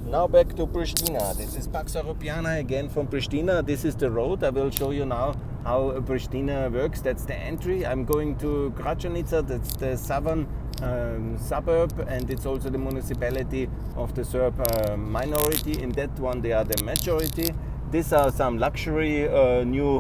Now back to Pristina. This is Pax Europiana again from Pristina. This is the road. I will show you now how Pristina works. That's the entry. I'm going to Gračanica. That's the southern suburb, and it's also the municipality of the Serb minority. In that one they are the majority. These are some luxury new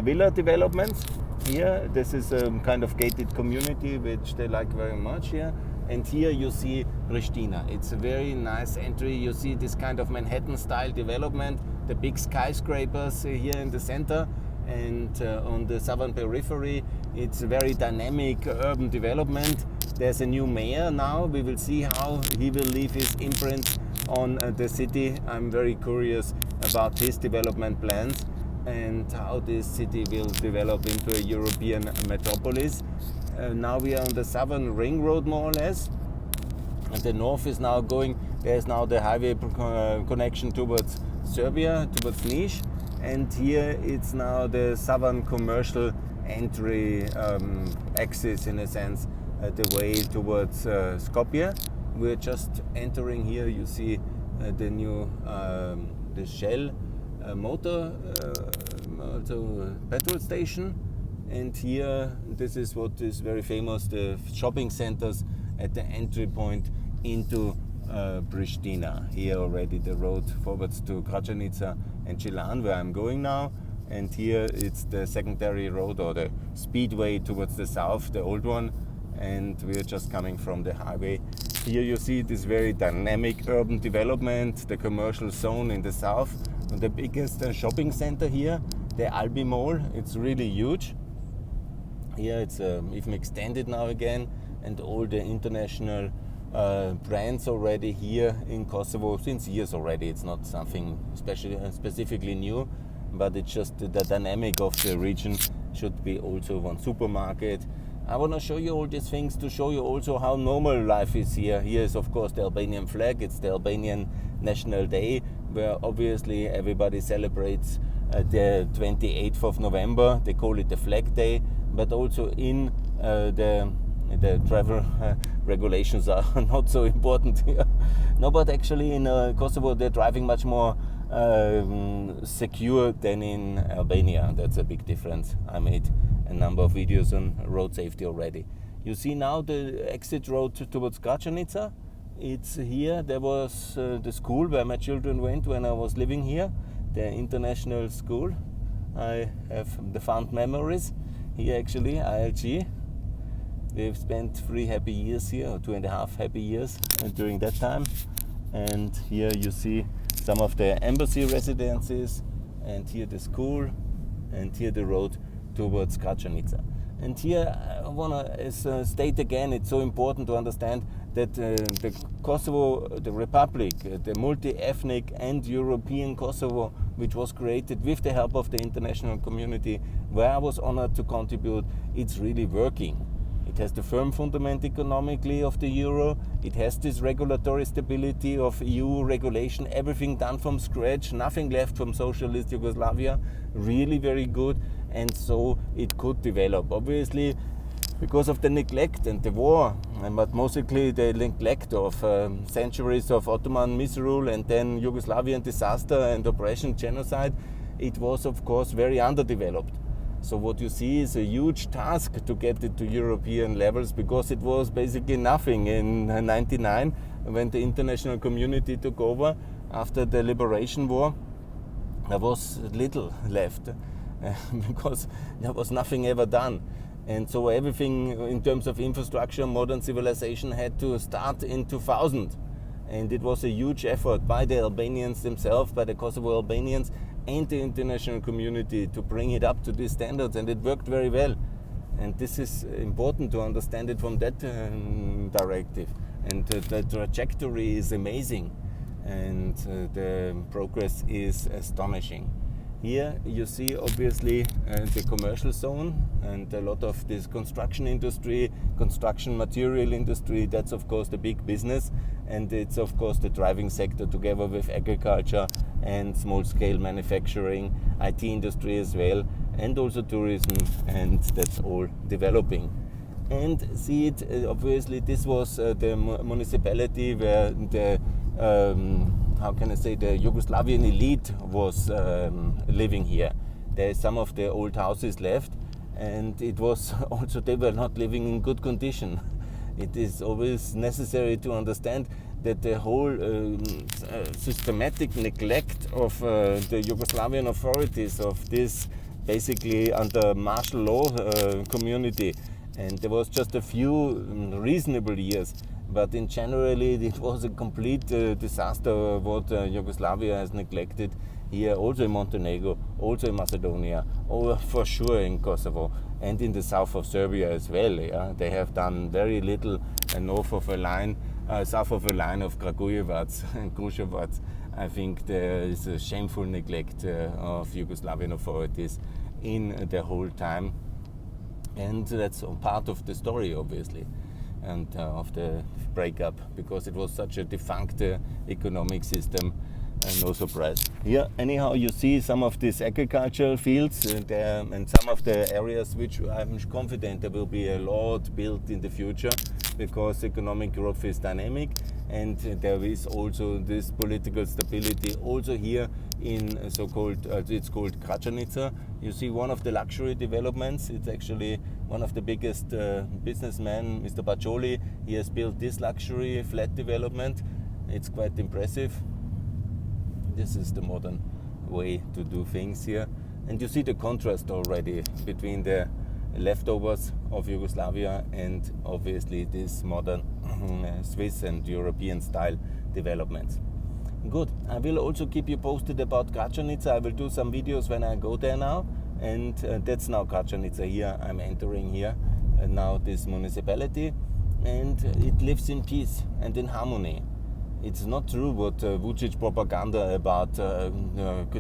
villa developments here. This is a kind of gated community which they like very much here. And here you see Pristina. It's a very nice entry. You see this kind of Manhattan style development, the big skyscrapers here in the center, and on the southern periphery it's a very dynamic urban development. There's a new mayor now. We will see how he will leave his imprint on the city. I'm very curious about his development plans and how this city will develop into a European metropolis. Now we are on the southern ring road more or less, and the north is now going, there's now the highway connection towards Serbia, towards Niš, and here it's now the southern commercial entry axis in a sense, the way towards Skopje. We're just entering here. You see the new the Shell motor petrol station. And here, this is what is very famous, the shopping centers at the entry point into Pristina. Here already the road forwards to Gračanica and Čilan, where I'm going now. And here it's the secondary road, or the speedway towards the south, the old one. And we are just coming from the highway. Here you see this very dynamic urban development, the commercial zone in the south. And the biggest shopping center here, the Albi Mall. It's really huge. Here it's even extended now again, and all the international brands already here in Kosovo since years already. It's not something specifically new, but it's just the dynamic of the region. Should be also one supermarket. I want to show you all these things to show you also how normal life is here. Here is of course the Albanian flag. It's the Albanian National Day, where obviously everybody celebrates the 28th of November. They call it the Flag Day. But also in the travel regulations are not so important here. No, but actually in Kosovo they're driving much more secure than in Albania. That's a big difference. I made a number of videos on road safety already. You see now the exit road towards Gračanica. It's here. There was the school where my children went when I was living here, the international school. I have the fond memories. Here actually, ILG. We've spent 3 happy years here, or 2.5 happy years during that time. And here you see some of the embassy residences, and here the school, and here the road towards Gračanica. And here I want to state again, it's so important to understand that the Kosovo, the Republic, the multi-ethnic and European Kosovo, which was created with the help of the international community, where I was honored to contribute, it's really working. It has the firm fundament economically of the euro. It has this regulatory stability of EU regulation, everything done from scratch, nothing left from socialist Yugoslavia, really very good. And so it could develop. Obviously, because of the neglect and the war, but mostly the neglect of centuries of Ottoman misrule and then Yugoslavian disaster and oppression, genocide, it was of course very underdeveloped. So what you see is a huge task to get it to European levels, because it was basically nothing in 1999 when the international community took over after the liberation war. There was little left. Because there was nothing ever done. And so everything in terms of infrastructure, modern civilization had to start in 2000. And it was a huge effort by the Albanians themselves, by the Kosovo Albanians and the international community to bring it up to these standards, and it worked very well. And this is important to understand it from that directive. And the trajectory is amazing, and the progress is astonishing. Here you see obviously the commercial zone and a lot of this construction industry, construction material industry. That's of course the big business, and it's of course the driving sector together with agriculture and small-scale manufacturing, IT industry as well, and also tourism, and that's all developing. And see it, obviously this was the municipality where the how can I say, the Yugoslavian elite was living here. There's some of the old houses left, and it was also, they were not living in good condition. It is always necessary to understand that the whole systematic neglect of the Yugoslavian authorities of this basically under martial law community, and there was just a few reasonable years, but in generally it was a complete disaster what Yugoslavia has neglected here, also in Montenegro, also in Macedonia, or for sure in Kosovo, and in the south of Serbia as well. Yeah? They have done very little north of a line, south of a line of Kragujevac and Kruševac. I think there is a shameful neglect of Yugoslavian authorities in the whole time, and that's part of the story, obviously, and of the breakup, because it was such a defunct economic system. No surprise. Here, anyhow, you see some of these agricultural fields and some of the areas which I'm confident there will be a lot built in the future, because economic growth is dynamic, and there is also this political stability also here in so-called, it's called Gračanica. You see one of the luxury developments. It's actually one of the biggest businessmen, Mr. Baccioli. He has built this luxury flat development. It's quite impressive. This is the modern way to do things here. And you see the contrast already between the leftovers of Yugoslavia and obviously this modern Swiss and European style developments. Good. I will also keep you posted about Gračanica. I will do some videos when I go there now. And that's now Gračanica here. I'm entering here now this municipality, and it lives in peace and in harmony. It's not true what Vučić propaganda about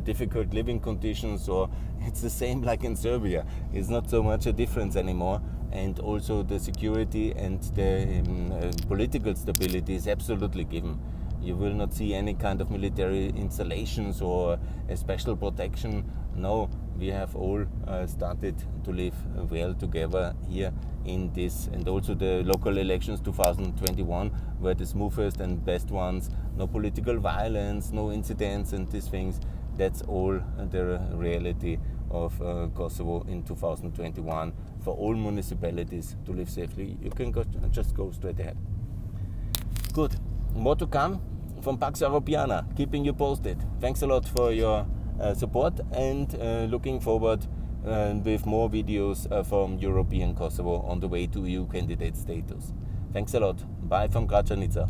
difficult living conditions, or it's the same like in Serbia. It's not so much a difference anymore, and also the security and the political stability is absolutely given. You will not see any kind of military installations or a special protection. No, we have all started to live well together here in this, and also the local elections 2021 were the smoothest and best ones. No political violence, no incidents and these things. That's all the reality of Kosovo in 2021 for all municipalities to live safely. You can just go straight ahead. Good. More to come from Pax Europiana, keeping you posted. Thanks a lot for your support, and looking forward with more videos from European Kosovo on the way to EU candidate status. Thanks a lot. Bye from Gračanica.